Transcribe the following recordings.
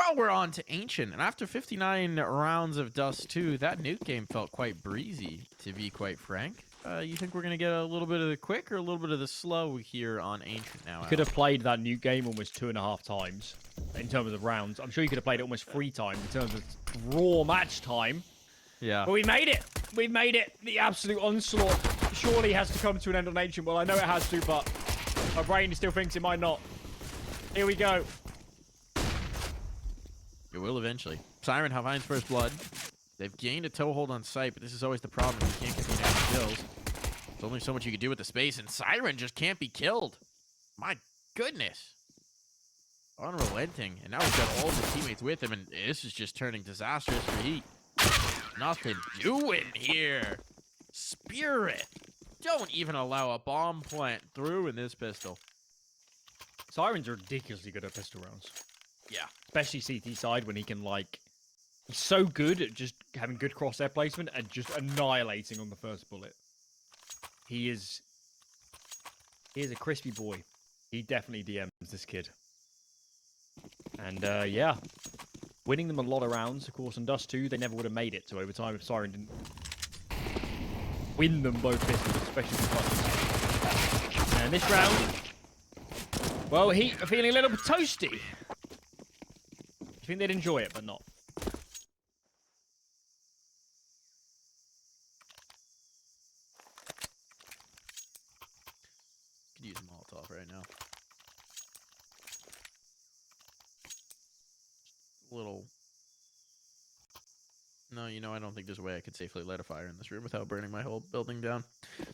Well, we're on to Ancient, and after 59 rounds of Dust 2, that nuke game felt quite breezy, to be quite frank. You think we're going to get a little bit of the quick or a little bit of the slow here on Ancient now? You could have played that nuke game almost 2.5 times in terms of rounds. I'm sure you could have played it almost 3 times in terms of raw match time. Yeah. But we made it. We've made it. The absolute onslaught surely has to come to an end on Ancient. Well, I know it has to, but my brain still thinks it might not. Here we go. It will eventually. Siren finds first blood. They've gained a toehold on site, but this is always the problem. You can't get the damage kills. There's only so much you can do with the space, and Siren just can't be killed. My goodness. Unrelenting. And now we've got all of his teammates with him, and this is just turning disastrous for Heat. Nothing doing here. Spirit. Don't even allow a bomb plant through in this pistol. Siren's ridiculously good at pistol rounds. Yeah. Especially CT side when he can, like... He's so good at just having good crosshair placement and just annihilating on the first bullet. He is a crispy boy. He definitely DMs this kid. And, yeah. Winning them a lot of rounds, of course, on Dust 2, they never would have made it to overtime if Siren didn't win them both pistols, especially the clutches. And this round... Well, Heat are feeling a little bit toasty. I think they'd enjoy it, but not. Could use a Molotov right now. Little... No, you know, I don't think there's a way I could safely light a fire in this room without burning my whole building down.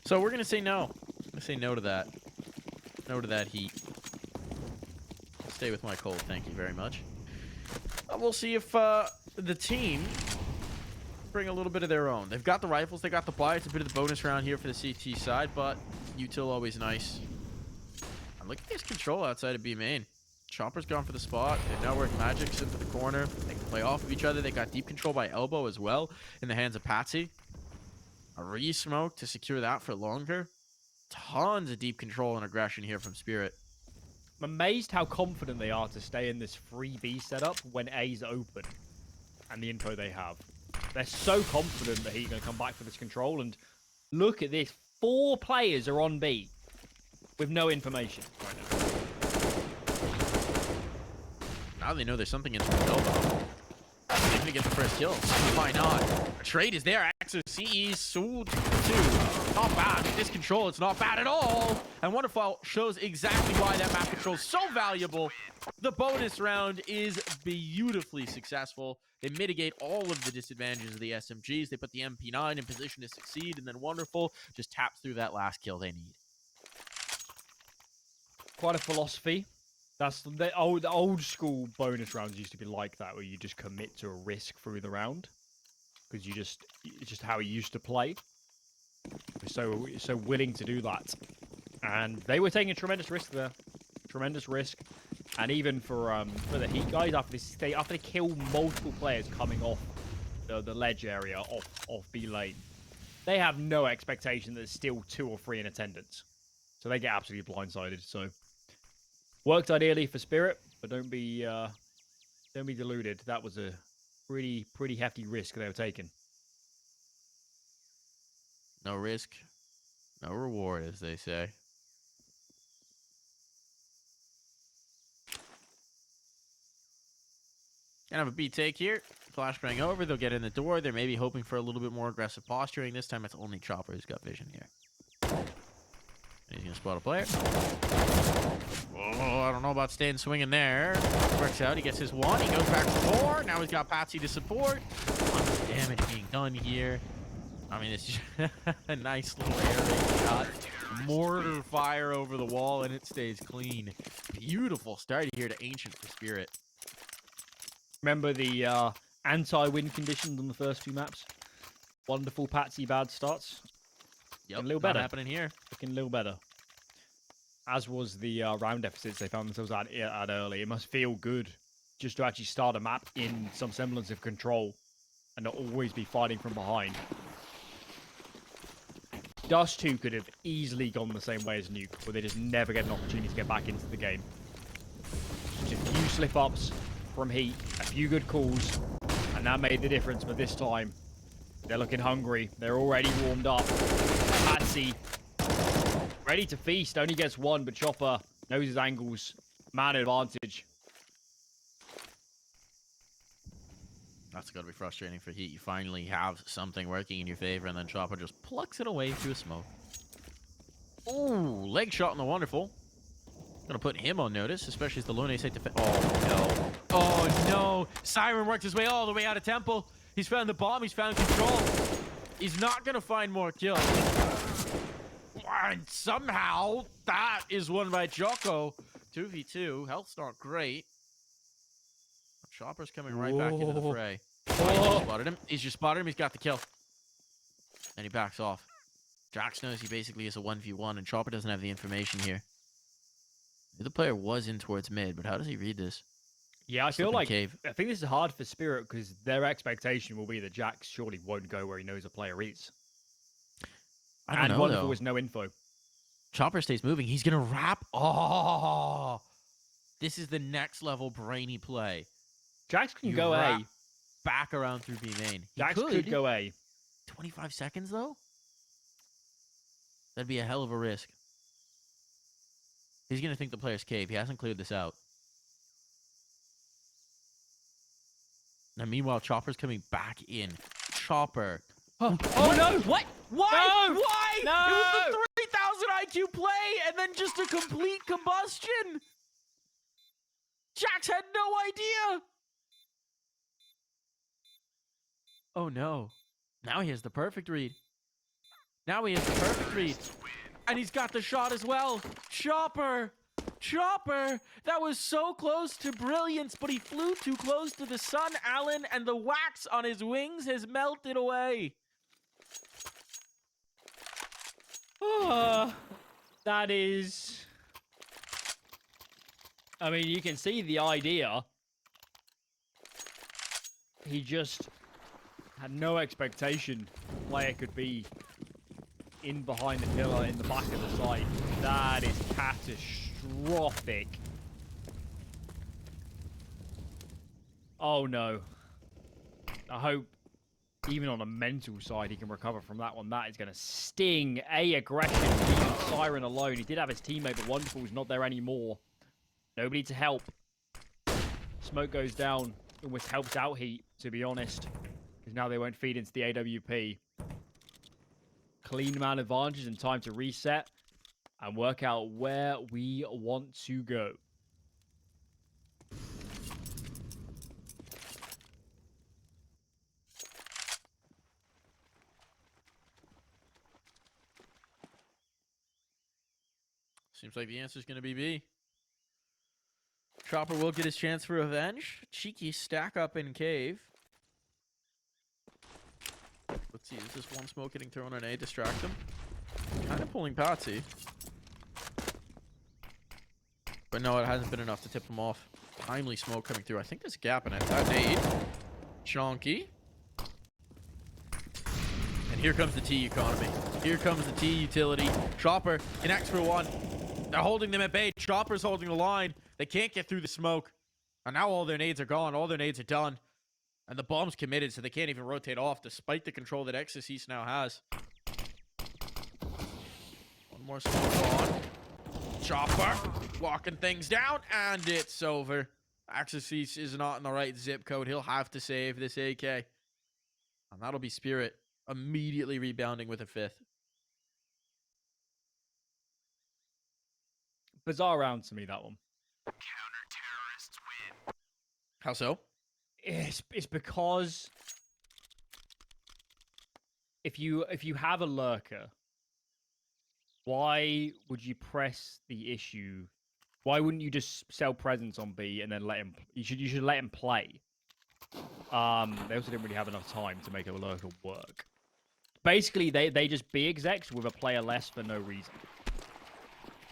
So we're going to say no. I'm going to say no to that. No to that heat. I'll stay with my cold, thank you very much. We'll see if the team bring a little bit of their own. They've got the rifles, they got the buy. It's a bit of the bonus round here for the CT side, but util always nice. And look at this control outside of B main. Chopper's gone for the spot. They've now worked magics into the corner. They can play off of each other. They got deep control by elbow as well in the hands of Patsy. A re-smoke to secure that for longer. Tons of deep control and aggression here from Spirit. I'm amazed how confident they are to stay in this 3B setup when A's open and the info they have. They're so confident that he's going to come back for this control, and look at this. 4 players are on B with no information right now. Now they know there's something in the elbow. They're going to get the first kills. Why not? A trade is there. Axo CE Soul 2. Not bad. With this control, it's not bad at all. And Wonderfall shows exactly why that map control is so valuable. The bonus round is beautifully successful. They mitigate all of the disadvantages of the SMGs. They put the MP9 in position to succeed, and then Wonderful just taps through that last kill they need. Quite a philosophy. That's the old school bonus rounds used to be like that, where you just commit to a risk through the round because it's just how you used to play. We're so willing to do that, and they were taking a tremendous risk there, tremendous risk. And even for the Heat guys, after they kill multiple players coming off the ledge area off B lane, they have no expectation that there's still 2 or 3 in attendance, so they get absolutely blindsided. So. Worked ideally for Spirit, but don't be deluded. That was a pretty hefty risk they were taking. No risk, no reward, as they say. Gonna have a B take here. Flashbang over. They'll get in the door. They're maybe hoping for a little bit more aggressive posturing. This time it's only Chopper who's got vision here. And he's gonna spot a player. Oh, I don't know about staying swinging there. Works out. He gets his 1. He goes back for 4. Now he's got Patsy to support. Lots of damage being done here. I mean, it's just a nice little air raid shot. Mortar fire over the wall, and it stays clean. Beautiful start here to Ancient for Spirit. Remember the anti-win conditions on the first 2 maps? Wonderful Patsy bad starts. Yep, a little better. Not happening here. Looking a little better. As was the round deficits they found themselves at early. It must feel good just to actually start a map in some semblance of control and not always be fighting from behind. Dust 2 could have easily gone the same way as Nuke, where they just never get an opportunity to get back into the game. Just a few slip-ups from Heat, a few good calls, and that made the difference. But this time, they're looking hungry. They're already warmed up. Patsi, ready to feast. Only gets one, but Chopper knows his angles. Man advantage. That's got to be frustrating for Heat. You finally have something working in your favor, and then Chopper just plucks it away through a smoke. Ooh, leg shot on the Wonderful. Gonna put him on notice, especially as the Lone Ace defense. Oh, no. Oh, no. Siren worked his way all the way out of Temple. He's found the bomb. He's found control. He's not gonna find more kills. And somehow, that is won by Jocko. 2v2. Health's not great. Chopper's coming right back into the fray. Oh, he just spotted him. He's just spotted him. He's got the kill. And he backs off. Jax knows he basically is a 1v1, and Chopper doesn't have the information here. The player was in towards mid, but how does he read this? Yeah, I feel like cave. I think this is hard for Spirit because their expectation will be that Jax surely won't go where he knows a player is. I don't know, Wonderful though. with no info. Chopper stays moving. He's going to wrap. Oh! This is the next level brainy play. Jax can go A. Back around through B main. Jax could go A. 25 seconds, though? That'd be a hell of a risk. He's going to think the player's cave. He hasn't cleared this out. Now, meanwhile, Chopper's coming back in. Chopper. Oh no! What? Why? No! Why? No! It was the 3000 IQ play and then just a complete combustion. Jax had no idea. Oh, no. Now he has the perfect read. And he's got the shot as well. Chopper! That was so close to brilliance, but he flew too close to the sun, Alan, and the wax on his wings has melted away. That is... I mean, you can see the idea. He just had no expectation the player could be in behind the pillar in the back of the site. That is catastrophic. Oh no. I hope even on a mental side he can recover from that one. That is going to sting. A aggression, leaving Siren alone. He did have his teammate, but Wonderful's not there anymore. Nobody to help. Smoke goes down. Almost helps out Heat, to be honest. Because now they won't feed into the AWP. Clean man advantage and time to reset and work out where we want to go. Seems like the answer is going to be B. Chopper will get his chance for revenge. Cheeky stack up in cave. Let's see, is this one smoke getting thrown on A? Distract him. Kind of pulling Patsi. But no, it hasn't been enough to tip him off. Timely smoke coming through. I think there's a gap in it. That's 8. Chonky. And here comes the T economy. Here comes the T utility. Chopper connects for 1. They're holding them at bay. Chopper's holding the line. They can't get through the smoke. And now all their nades are gone. All their nades are done. And the bomb's committed, so they can't even rotate off, despite the control that Exorcist now has. One more smoke on. Chopper walking things down, and it's over. Exorcist is not in the right zip code. He'll have to save this AK. And that'll be Spirit immediately rebounding with a 5th. Bizarre round to me, that one. Counter-terrorists win. How so? It's because if you have a lurker, why would you press the issue? Why wouldn't you just sell presents on B and then let him? You should let him play. They also didn't really have enough time to make a lurker work. Basically, they just B execs with a player less for no reason.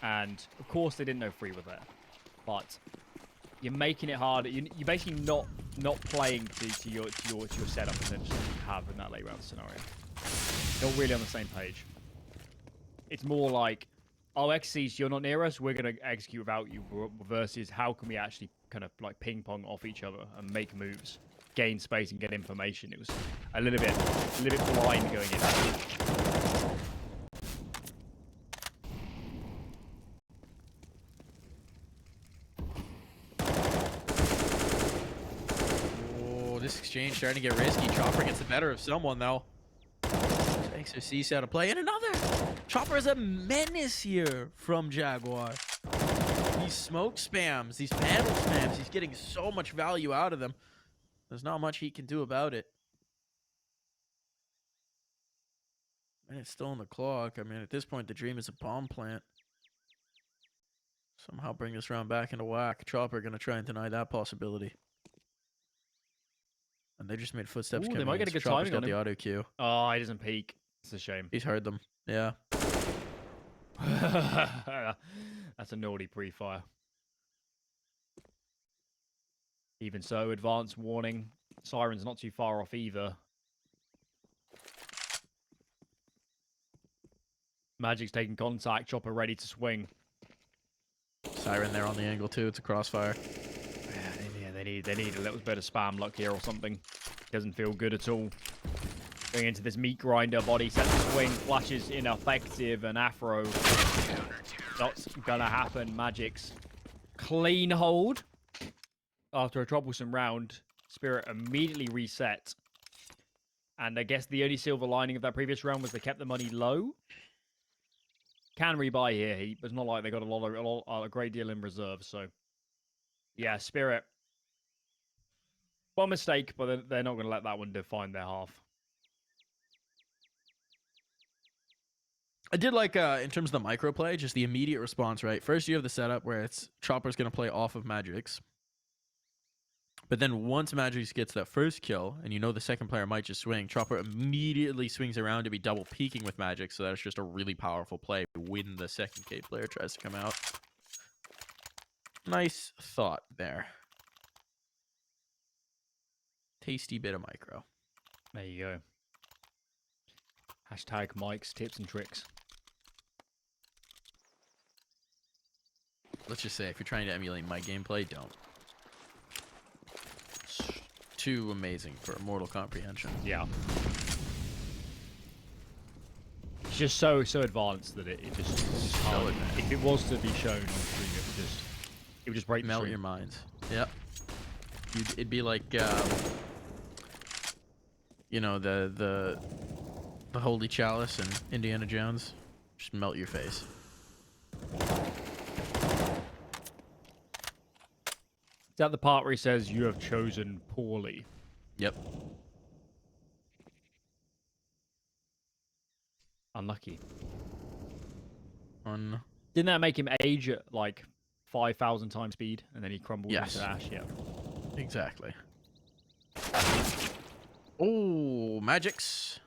And of course, they didn't know free were there, but you're making it hard. You're basically not playing to your setup essentially you have in that late round scenario. Not really on the same page. It's more like, oh, XCs, you're not near us. We're gonna execute without you. Versus, how can we actually kind of like ping pong off each other and make moves, gain space and get information. It was a little bit blind going in. Oh, this exchange starting to get risky. Chopper gets the better of someone though. XOC out of play, and another. Chopper is a menace here from Jaguar. These smoke spams, these panel spams, he's getting so much value out of them. There's not much he can do about it. And it's still on the clock. I mean, at this point, the dream is a bomb plant. Somehow bring this round back into whack. Chopper gonna try and deny that possibility. And they just made footsteps. Ooh, they might get a good Chopper's timing on got the him. auto queue. Oh, he doesn't peek. It's a shame. He's heard them. Yeah. That's a naughty pre-fire. Even so, advanced warning. Siren's not too far off either. Magic's taking contact. Chopper ready to swing. Siren there on the angle too. It's a crossfire. Yeah, they need a little bit of spam luck here or something. Doesn't feel good at all. Going into this meat grinder, body set to swing, flashes ineffective, and Afro. That's gonna happen. Magic's clean hold. After a troublesome round, Spirit immediately reset. And I guess the only silver lining of that previous round was they kept the money low. Can rebuy here, Heat, but it's not like they got a great deal in reserve. So, yeah, Spirit. One mistake, but they're not going to let that one define their half. I did like, in terms of the micro play, just the immediate response, right? First, you have the setup where it's Chopper's going to play off of Magic's. But then once Magic's gets that first kill, and you know the second player might just swing, Chopper immediately swings around to be double peeking with Magic, so that's just a really powerful play when the second K player tries to come out. Nice thought there. Tasty bit of micro. There you go. Hashtag Mike's tips and tricks. Let's just say, if you're trying to emulate my gameplay, don't. It's too amazing for mortal comprehension. Yeah. It's just so advanced that it just can't. If it was to be shown on stream, it would just break the Melt stream. your minds. Yep. It'd be like, you know, the Holy Chalice in Indiana Jones. Just melt your face. Is that the part where he says, "You have chosen poorly"? Yep. Unlucky. On. Didn't that make him age at like 5,000 times speed, and then he crumbled Yes. into ash? Yeah. Exactly. Oh, Magic's.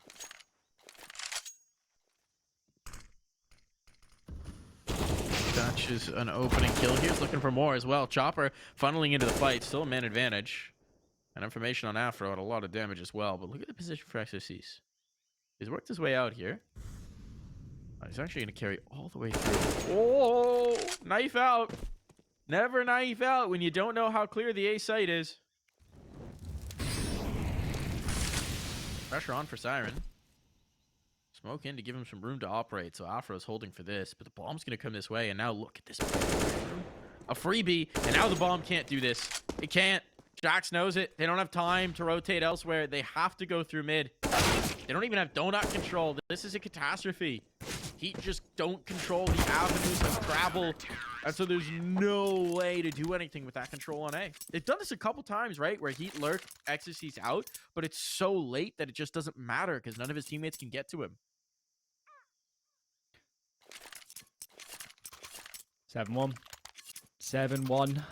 Catches an opening kill. Here's looking for more as well. Chopper funneling into the fight. Still a man advantage. And information on Afro had a lot of damage as well. But look at the position for XOCs. He's worked his way out here. He's actually going to carry all the way through. Oh, knife out. Never knife out when you don't know how clear the A site is. Pressure on for Siren. Smoke in to give him some room to operate. So Afro's holding for this. But the bomb's going to come this way. And now look at this. A freebie. And now the bomb can't do this. It can't. Jax knows it. They don't have time to rotate elsewhere. They have to go through mid. They don't even have donut control. This is a catastrophe. Heat just don't control the avenues of travel. And so there's no way to do anything with that control on A. They've done this a couple times, right? Where Heat lurk, XOC's out. But it's so late that it just doesn't matter because none of his teammates can get to him. 7-1. 7-1.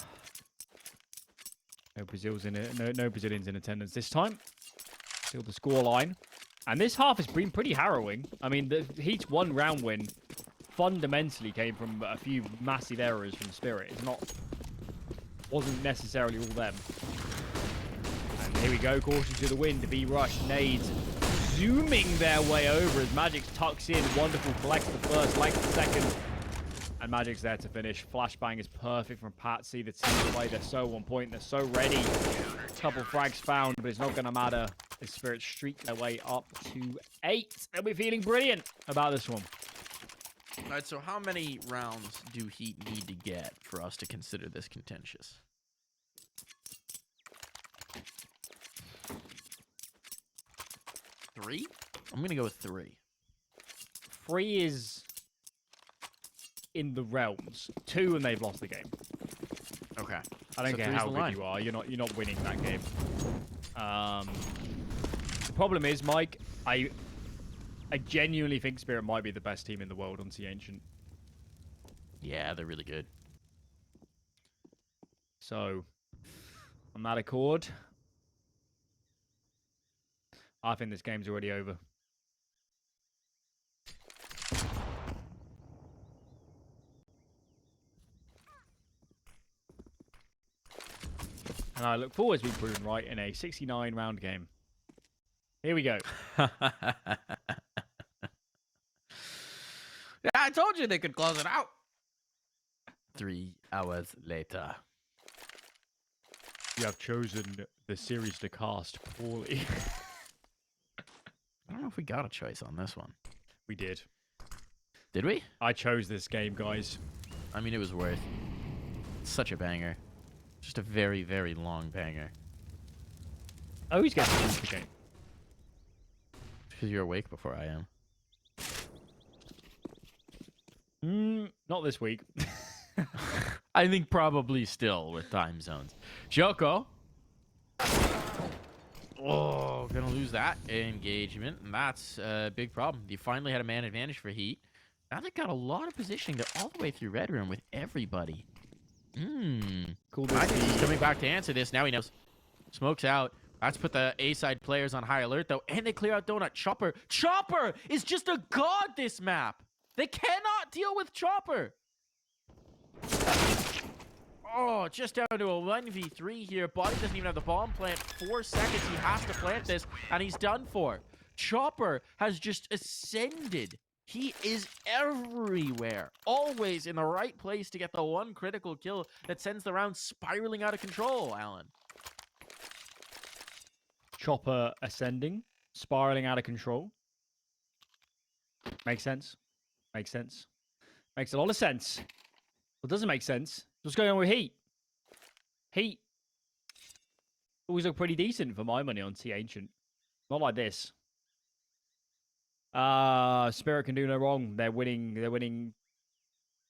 No Brazils in it. No Brazilians in attendance this time. Still the scoreline. And this half has been pretty harrowing. I mean, the Heat's one round win fundamentally came from a few massive errors from Spirit. Wasn't necessarily all them. And here we go, caution to the wind. B rush, nades zooming their way over as Magic tucks in. Wonderful, collects the first, likes the second. And Magic's there to finish. Flashbang is perfect from Patsy. The team's away. They're so on point. They're so ready. Couple frags found, but it's not going to matter. The Spirit streak their way up to 8. They'll be feeling brilliant about this one. All right, so how many rounds do Heat need to get for us to consider this contentious? 3? I'm going to go with 3. 3 is in the realms. 2 and they've lost the game. Okay. I don't So care 3's how the good line. you are. You're not winning that game. The problem is, Mike, I genuinely think Spirit might be the best team in the world on Sea Ancient. Yeah, they're really good. So, on that accord, I think this game's already over. And I look forward to being proven right in a 69-round game. Here we go. Yeah, I told you they could close it out. 3 hours later. You have chosen the series to cast poorly. I don't know if we got a choice on this one. We did. Did we? I chose this game, guys. I mean, it was worth. Such a banger. Just a very, very long banger. I always get to choose the game. Because you're awake before I am. Not this week. I think probably still with time zones. Joko. Oh, gonna lose that engagement. And that's a big problem. You finally had a man advantage for Heat. Now they've got a lot of positioning. They're all the way through Red Room with everybody. Cool. I think he's coming back to answer this. Now he knows. Smoke's out. That's put the A-side players on high alert, though. And they clear out Donut. Chopper. Chopper is just a god this map. They cannot deal with Chopper. Oh, just down to a 1v3 here. Body doesn't even have the bomb plant. 4 seconds. He has to plant this, and he's done for. Chopper has just ascended. He is everywhere. Always in the right place to get the one critical kill that sends the round spiraling out of control, Alan. Chopper ascending, spiraling out of control. Makes sense. Makes sense. Makes a lot of sense. What doesn't make sense? What's going on with Heat? Heat always look pretty decent for my money on Sea Ancient. Not like this. Spirit can do no wrong. They're winning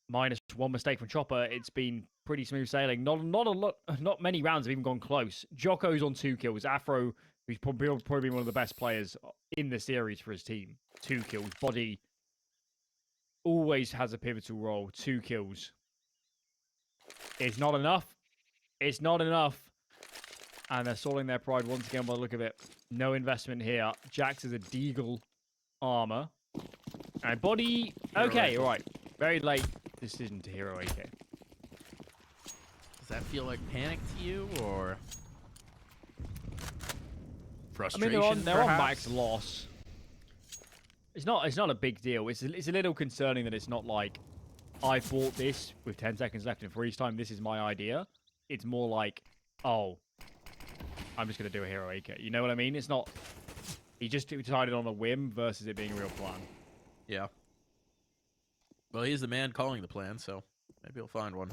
minus 1 mistake from Chopper. It's been pretty smooth sailing. Not many rounds have even gone close. Joko's on 2 kills. Afro, who's probably one of the best players in the series for his team. 2 kills. Body always has a pivotal role. 2 kills. It's not enough. It's not enough. And they're stalling their pride once again by the look of it. No investment here. Jax is a Deagle armor. And Body... Okay, all right. Very late decision to hero AK. Does that feel like panic to you, or I frustration? mean, they're on max loss. It's not a big deal. It's a little concerning that it's not like, I bought this with 10 seconds left in freeze time. This is my idea. It's more like, oh, I'm just going to do a hero AK. You know what I mean? It's not... He just decided on a whim versus it being a real plan. Yeah. Well, he's the man calling the plan, so maybe he'll find one.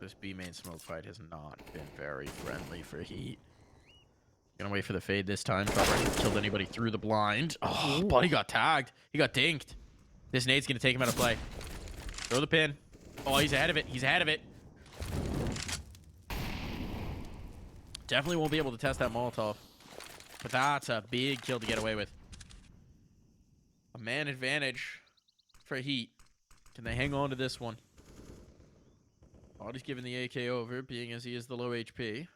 This B main smoke fight has not been very friendly for Heat. Gonna wait for the fade this time. Probably hasn't killed anybody through the blind. Oh, Buddy got tagged. He got dinked. This nade's gonna take him out of play. Throw the pin. Oh, he's ahead of it. He's ahead of it. Definitely won't be able to test that Molotov. But that's a big kill to get away with. A man advantage for Heat. Can they hang on to this one? Body's giving the AK over, being as he is the low HP.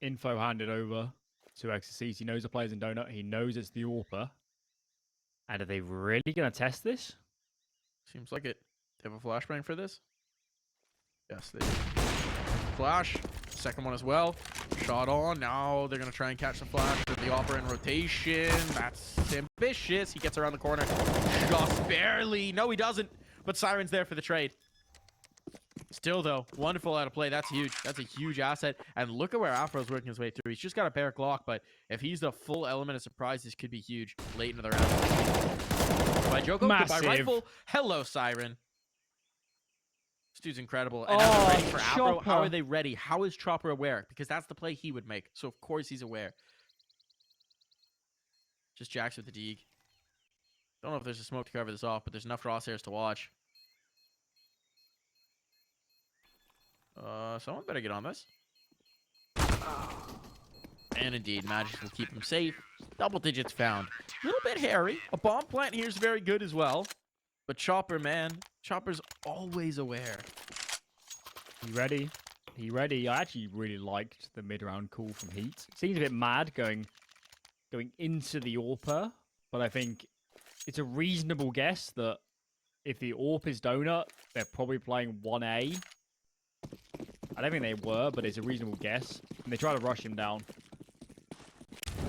Info handed over to XCC. He knows the player's in Donut. He knows it's the AWPer. And are they really going to test this? Seems like it. They have a flashbang for this? Yes, they do. Flash. second one as well. Shot on. Now they're going to try and catch the flash with the Opera in rotation. That's ambitious. He gets around the corner. Just barely. No, he doesn't. But Siren's there for the trade. Still, though, wonderful out of play. That's huge. That's a huge asset. And look at where Afro's working his way through. He's just got a bare Glock, but if he's the full element of surprise, this could be huge late into the round. By Joko, goodbye rifle. Hello, Siren. This dude's incredible. And now they're ready for Afro. How are they ready? How is Chopper aware? Because that's the play he would make. So, of course, he's aware. Just jacks with the Deeg. Don't know if there's a smoke to cover this off, but there's enough crosshairs to watch. Someone better get on this. And indeed, Magic will keep him safe. Double digits found. A little bit hairy. A bomb plant here is very good as well. But Chopper, man. Chopper's always aware. He ready? He ready? I actually really liked the mid-round call from HEET. Seems a bit mad going into the AWPer, but I think it's a reasonable guess that if the AWP is donut, they're probably playing 1A. I don't think they were, but it's a reasonable guess. And they try to rush him down.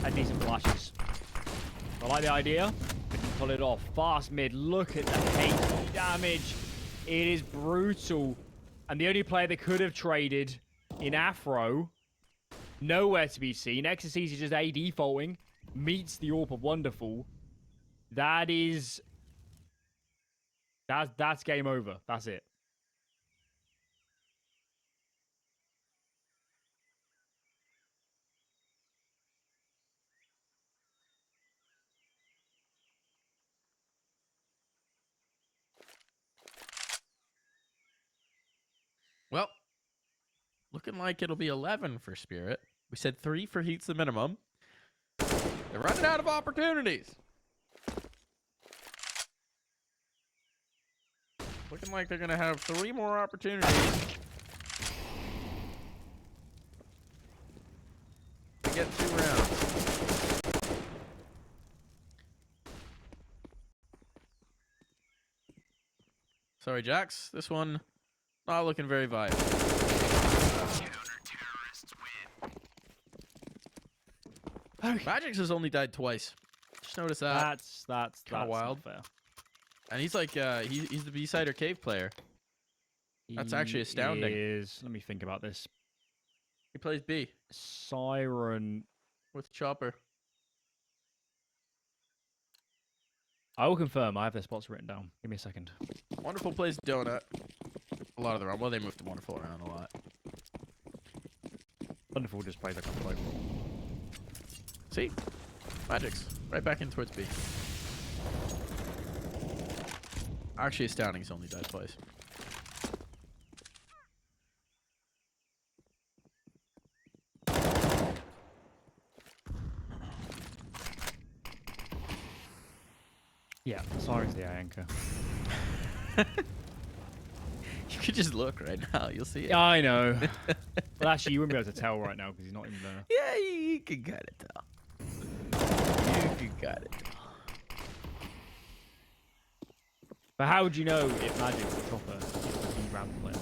Had decent flashes. I like the idea. They can pull it off. Fast mid. Look at the hate damage. It is brutal. And the only player that could have traded in Afro, nowhere to be seen. Ecstasy is just A defaulting. Meets the AWP of Wonderful. That is... That's game over. That's it. Well, looking like it'll be 11 for Spirit. We said 3 for HEET's the minimum. They're running out of opportunities. Looking like they're going to have 3 more opportunities to get 2 rounds. Sorry, Jax. This one not looking very viable. Magix has only died twice. Just notice that. That's kind of wild. Fair. And he's like he's the B-side or cave player. That's actually astounding. Let me think about this. He plays B. Siren With Chopper. I will confirm. I have their spots written down. Give me a second. Wonderful plays Donut. A lot of the round. Well, they moved the Wonderful around a lot. Wonderful just plays like a float ball. See? Magix. Right back in towards B. Actually astounding he's only died twice. Yeah, Siren's the anchor. You could just look right now. You'll see it. Yeah, I know. But actually, you wouldn't be able to tell right now because he's not even there. Yeah, you can kind of tell. You can kind of tell. But how would you know if Magic's the Chopper is the round player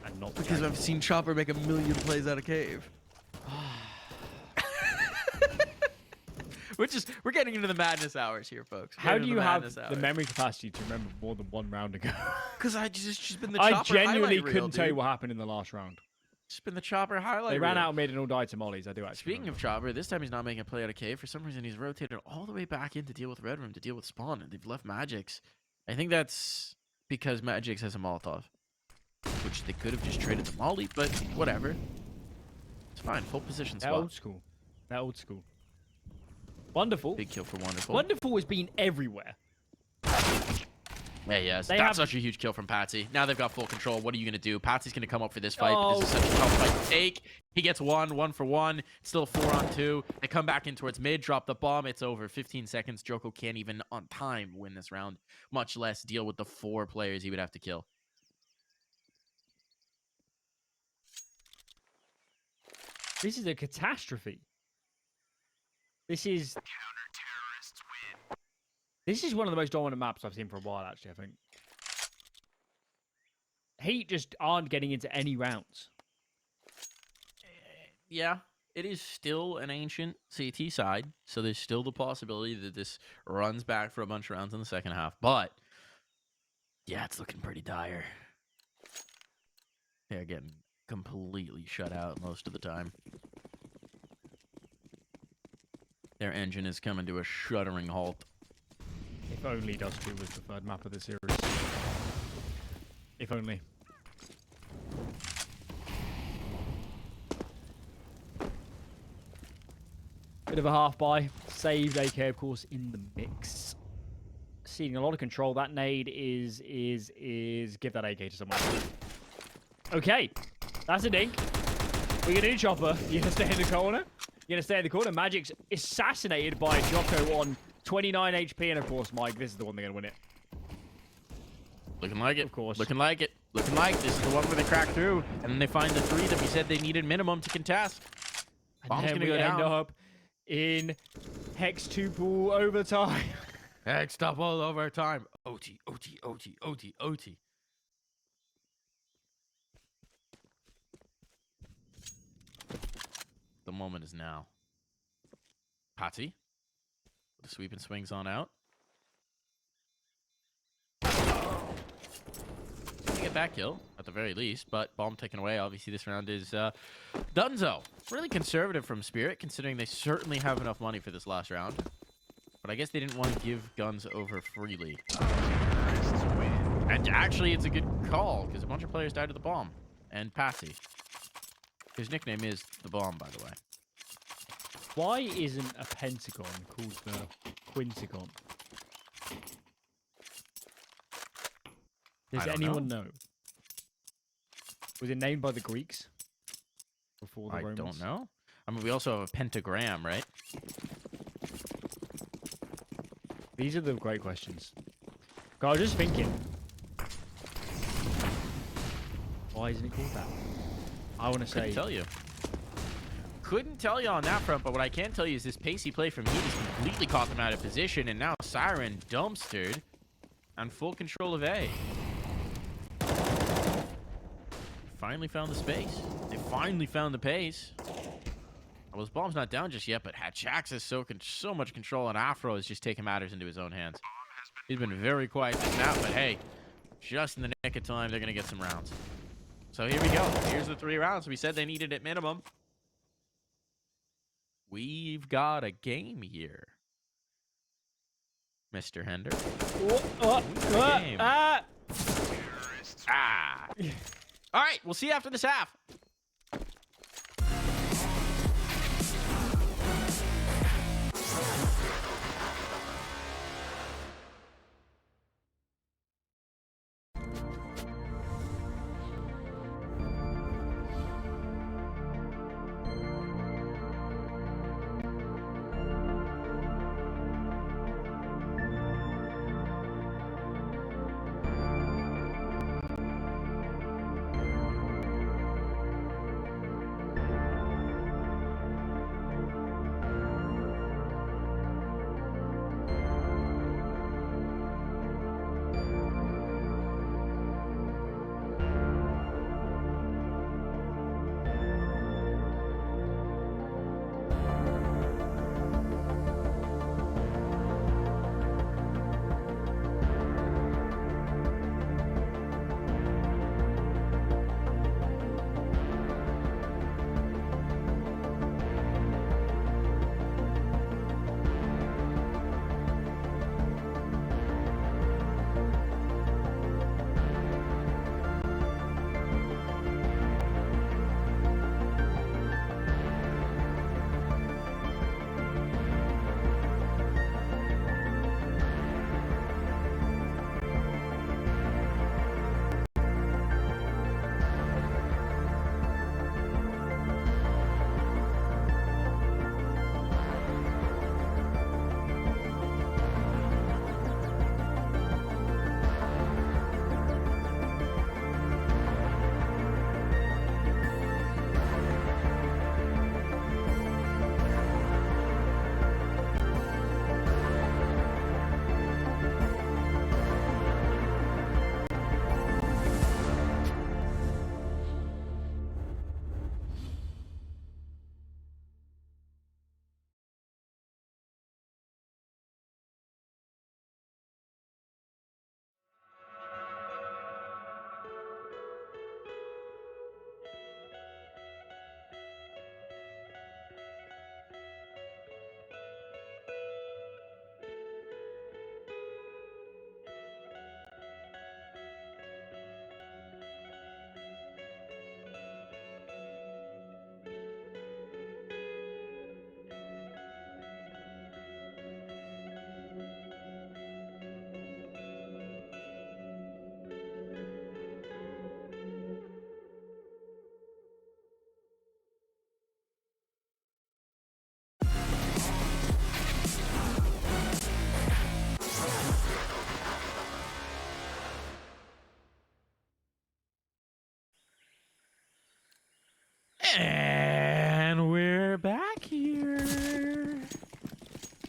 and not the Because Jack? I've seen Chopper make a million plays out of cave. We're getting into the madness hours here, folks. How do you have the memory capacity to remember more than one round ago? Because I just been the Chopper I genuinely highlight reel, couldn't tell you dude. what happened in the last round. Just been the Chopper highlight They ran reel. out mid and all died to mollies. I do actually. Speaking of Chopper, this time he's not making a play out of cave. For some reason, he's rotated all the way back in to deal with Red Room, to deal with Spawn, and they've left Magix. I think that's because Magix has a Molotov, which they could have just traded the Molly, but whatever. It's fine. Full position That spot. old school. That old school. Wonderful. Big kill for Wonderful. Wonderful has been everywhere. Yeah, yes. They That's have- such a huge kill from Patsy. Now they've got full control. What are you going to do? Patsy's going to come up for this fight, but this is such a tough fight to take. He gets one for one. Still 4-on-2. They come back in towards mid, drop the bomb. It's over. 15 seconds. Joko can't even on time win this round, much less deal with the 4 players he would have to kill. This is a catastrophe. This is one of the most dominant maps I've seen for a while, actually, I think. HEET just aren't getting into any rounds. yeah, it is still an ancient CT side, so there's still the possibility that this runs back for a bunch of rounds in the second half. But yeah, it's looking pretty dire. They're getting completely shut out most of the time. Their engine is coming to a shuddering halt. If only Dust 2 was the third map of the series. If only. Bit of a half buy. Saved AK, of course, in the mix. Seeing a lot of control. That nade is give that AK to someone. Okay. That's a dink. We're gonna do Chopper. You're gonna stay in the corner. You're gonna stay in the corner. Magic's assassinated by Jocko on 29 HP, and of course, Mike, this is the one they're gonna win it. Looking like it. Of course. Looking like it. Looking like this is the one where they crack through, and then they find the 3 that we said they needed minimum to contest. Bomb's And then gonna we go end down. up in Hex 2 pool overtime. Heck, stop all over time. OT, OT, OT, OT, OT. The moment is now. Patsi. The sweep and swings on out. Get that kill at the very least, but bomb taken away. Obviously, this round is Dunzo. Really conservative from Spirit, considering they certainly have enough money for this last round. But I guess they didn't want to give guns over freely. And actually, it's a good call because a bunch of players died to the bomb. And Patsi. His nickname is the bomb, by the way. Why isn't a pentagon called the quintagon? Does I don't anyone know? Was it named by the Greeks? Before the I Romans? don't know. I mean, we also have a pentagram, right? These are the great questions. God, I was just thinking. Why isn't it called that? I want to say... Couldn't tell you. Couldn't tell you on that front, but what I can tell you is this pacey play from HEET has completely caught them out of position, and now Siren dumpstered on full control of A. Finally found the space. They finally found the pace. Well, his bomb's not down just yet, but Hatchax has so much control, and Afro is just taking matters into his own hands. He's been very quiet this map, but hey, just in the nick of time, they're going to get some rounds. So here we go. Here's the 3 rounds. We said they needed at minimum. We've got a game here, Mr. Hender. Game. All right, we'll see you after this half.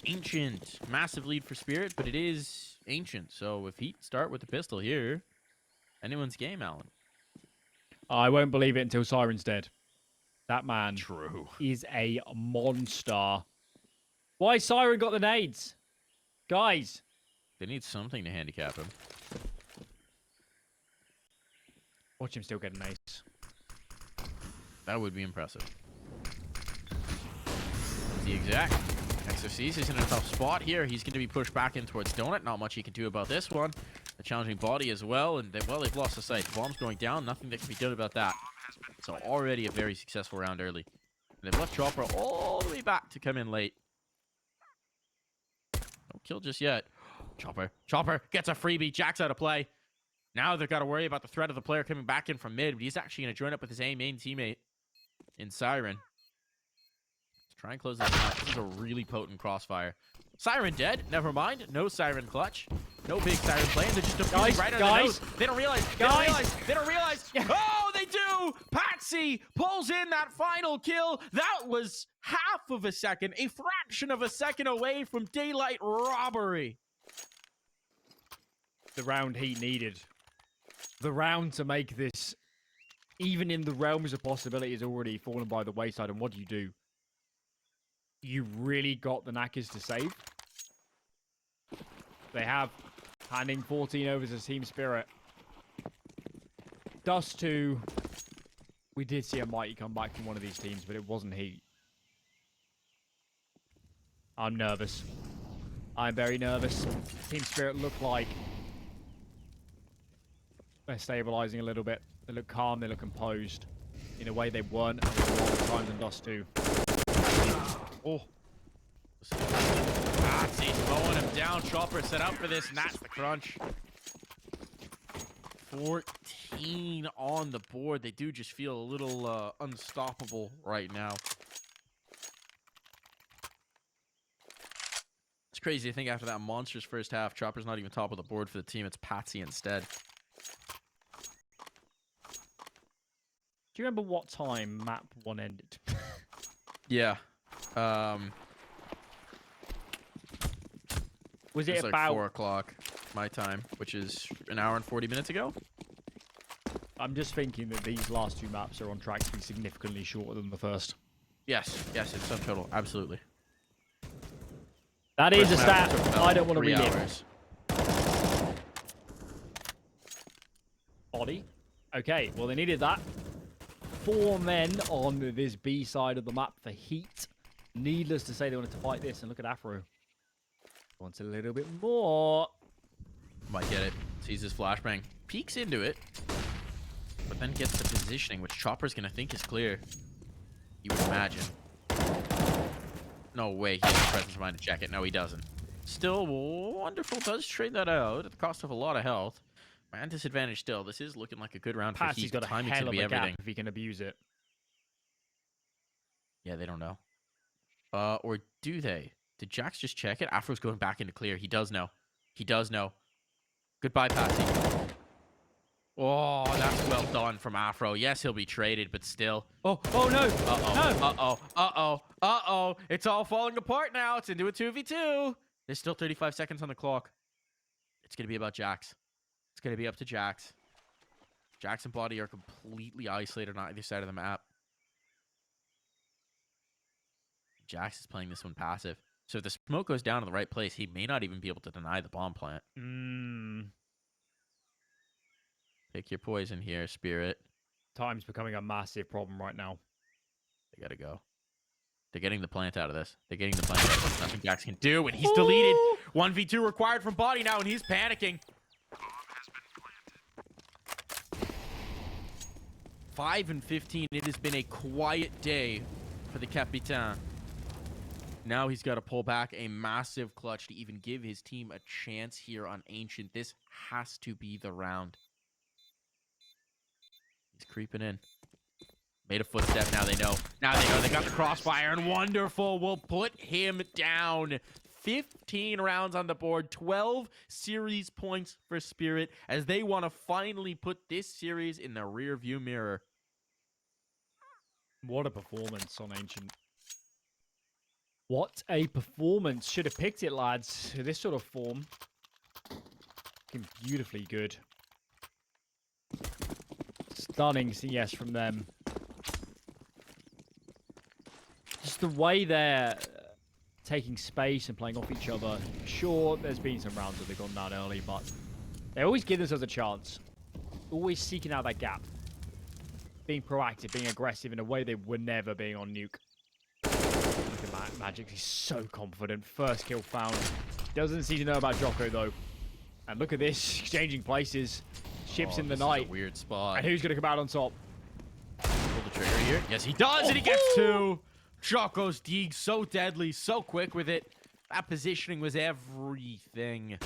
Ancient. Massive lead for Spirit, but it is Ancient. So if Heat start with the pistol here, anyone's game, Alan. I won't believe it until Siren's dead. That man True. is a monster. Why Siren got the nades? Guys. They need something to handicap him. Watch him still get an ace. That would be impressive. The exact. Exorcist is in a tough spot here. He's going to be pushed back in towards Donut. Not much he can do about this one. A challenging body as well. And well, they've lost the sight. The bomb's going down. Nothing that can be done about that. So already a very successful round early. And they've left Chopper all the way back to come in late. No kill just yet. Chopper gets a freebie. Jack's out of play. Now they've got to worry about the threat of the player coming back in from mid. But he's actually going to join up with his main teammate in Siren. Let's try and close this out. This is a really potent crossfire. Siren dead. Never mind. No Siren clutch. No big Siren play. And they're just defusing right on the nose. They don't realize. They don't realize. Oh, they do. Patsy pulls in that final kill. That was half of a second, a fraction of a second away from daylight robbery. The round Heat needed. The round to make this, even in the realms of possibility, is already fallen by the wayside. And what do? You really got the knackers to save. They have handing 14 overs as Team Spirit. Dust 2. We did see a mighty comeback from one of these teams, but it wasn't Heat. I'm nervous. I'm very nervous. Team Spirit look like they're stabilizing a little bit. They look calm, they look composed. In a way they weren't a lot of times in Dust 2. Oh. Patsy's mowing him down. Chopper set up for this, and that's the crunch. 14 on the board. They do just feel a little unstoppable right now. It's crazy to think after that monstrous first half, Chopper's not even top of the board for the team. It's Patsy instead. Do you remember what time map 1 ended? Yeah. Was it like about 4 o'clock my time, which is an hour and 40 minutes ago? I'm just thinking that these last 2 maps are on track to be significantly shorter than the first. Yes, in sum total, absolutely. That is a First map stat took about I don't want to 3 relive. hours. Body. Okay, well they needed that. 4 men on this B side of the map for Heat. Needless to say, they wanted to fight this, and look at Afro. Wants a little bit more. Might get it. Sees his flashbang. Peeks into it. But then gets the positioning, which Chopper's going to think is clear. You would imagine. No way he has the presence of mind to check it. No, he doesn't. Still, Wonderful does trade that out at the cost of a lot of health. Man, disadvantage still. This is looking like a good round for Heat. Patsy's got a Timing's hell gonna of be a everything. gap if he can abuse it. Yeah, they don't know. Or do they? Did Jax just check it? Afro's going back into clear. He does know. He does know. Goodbye, Patsy. Oh, that's well done from Afro. Yes, he'll be traded, but still. Oh no! Uh-oh. It's all falling apart now. It's into a 2v2. There's still 35 seconds on the clock. It's going to be about Jax. It's going to be up to Jax. Jax and Body are completely isolated on either side of the map. Jax is playing this one passive. So if the smoke goes down in the right place, he may not even be able to deny the bomb plant. Pick your poison here, Spirit. Time's becoming a massive problem right now. They gotta go. They're getting the plant out of this. They're getting the plant out of this. Nothing Jax can do, and he's deleted. 1v2 required from Body now, and he's panicking. 5 and 15. It has been a quiet day for the Capitan. Now he's got to pull back a massive clutch to even give his team a chance here on Ancient. This has to be the round. He's creeping in. Made a footstep. Now they know. They got the crossfire, and Wonderful will put him down. 15 rounds on the board. 12 series points for Spirit as they want to finally put this series in the rear view mirror. What a performance on Ancient. What a performance. Should have picked it, lads. This sort of form. Looking beautifully good. Stunning CS from them. Just the way they're taking space and playing off each other. Sure, there's been some rounds where they've gone down early, but they always give themselves a chance. Always seeking out that gap. Being proactive, being aggressive in a way they were never being on nuke. Look at Magic. He's so confident. First kill found. Doesn't seem to know about Jocko, though. And look at this. Exchanging places. Ships in the This is night. a weird spot. And who's going to come out on top? Pull the trigger here. Yes, he does, and he gets two. Jocko's Deeg so deadly, so quick with it. That positioning was everything.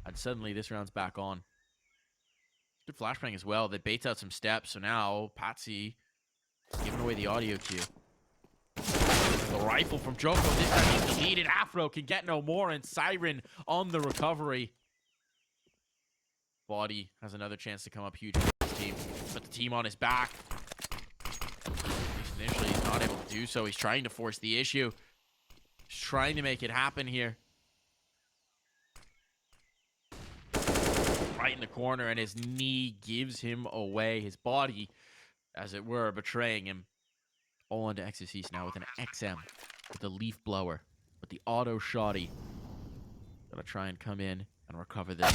And suddenly this round's back on. Good flashbang as well. They bait out some steps, so now Patsi giving away the audio cue. The rifle from Jocko. This time he's needed. Afro can get no more, and Siren on the recovery. Body has another chance to come up huge for his team. Put the team on his back. Initially, he's not able to do so. He's trying to force the issue. He's trying to make it happen here. Right in the corner, and his knee gives him away. His body, as it were, betraying him. All onto Exorcist now with an XM, with the leaf blower, with the auto shoddy. Gonna try and come in and recover this.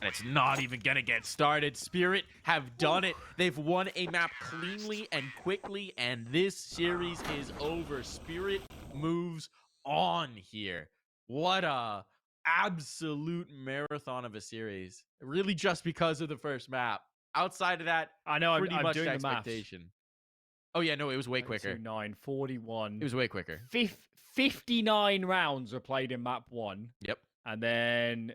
And it's not even gonna get started. Spirit have done it. They've won a map cleanly and quickly, and this series is over. Spirit moves on here. What a absolute marathon of a series. Really just because of the first map. Outside of that, I know pretty I'm much doing the maths. expectation. Oh yeah, no, it was way quicker. 9, 41. It was way quicker. 59 rounds were played in map 1. Yep. And then